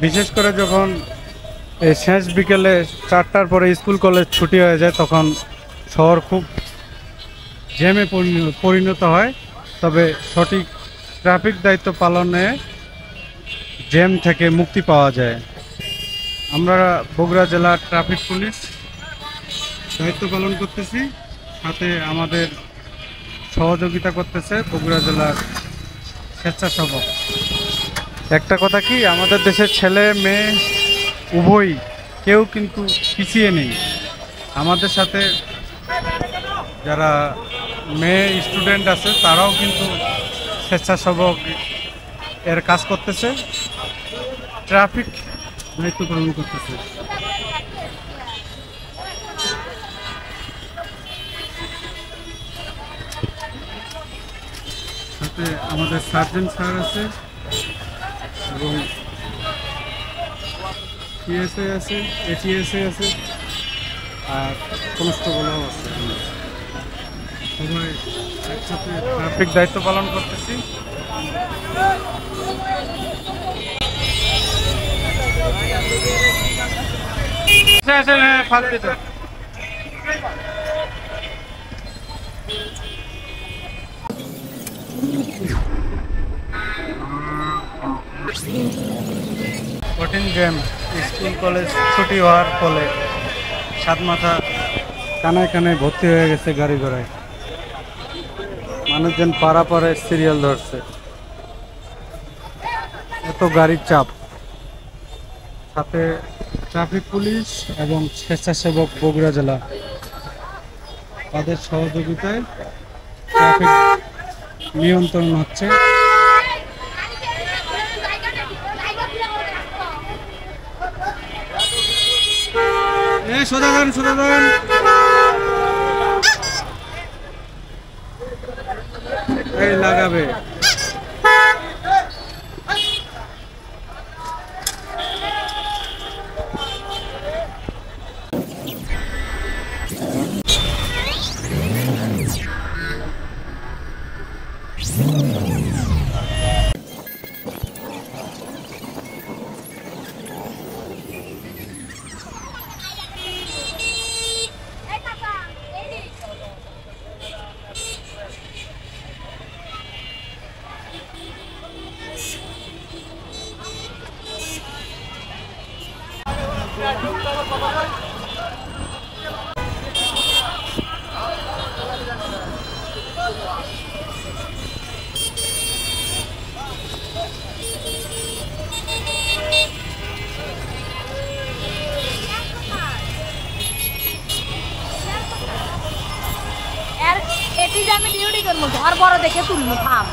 বিশেষ করে যখন এই শেষ বিকেলে 4টার পরে স্কুল কলেজ ছুটি হয়ে যায় তখন শহর খুব জ্যামে পরিণত হয়। তবে সঠিক ট্রাফিক দায়িত্ব পালনে জ্যাম থেকে মুক্তি পাওয়া যায়। আমরা বগুড়া জেলার ট্রাফিক পুলিশ দায়িত্ব পালন করতেছি, সাথে আমাদের সহযোগিতা করতেছে বগুড়া জেলার স্বেচ্ছাসেবক। একটা কথা কি, আমাদের দেশের ছেলে মেয়ে উভয়ই কেউ কিন্তু পিছিয়ে নেই। আমাদের সাথে যারা মেয়ে স্টুডেন্ট আছে তারাও কিন্তু স্বেচ্ছাসেবক এর কাজ করতেছে, ট্রাফিক দায়িত্ব পালন করতেছে। সাথে আমাদের সার্জন স্যার আছে এবং টিএসএ আছে, এটিএসএ আছে, আর কনস্টেবলও আছে। সবাই একসাথে ট্রাফিক দায়িত্ব পালন করতেছি। কঠিন জ্যাম, স্কুল কলেজ ছুটি হওয়ার ফলে সাতমাথা কানায় কানায় ভর্তি হয়ে গেছে গাড়ি ঘোড়ায়। মানুষজন পাড়ায় সিরিয়াল ধরছে, এত গাড়ির চাপ। সাথে ট্রাফিক পুলিশ এবং স্বেচ্ছাসেবক বগুড়া জেলা তাদের সহযোগিতায় ট্রাফিক নিয়ন্ত্রণ হচ্ছে। সোজা যান, সোজা যান। এই লাগাবে। এটি যে আমি ডিউটি করবো ঘর বড় দেখে তুলবো থাম।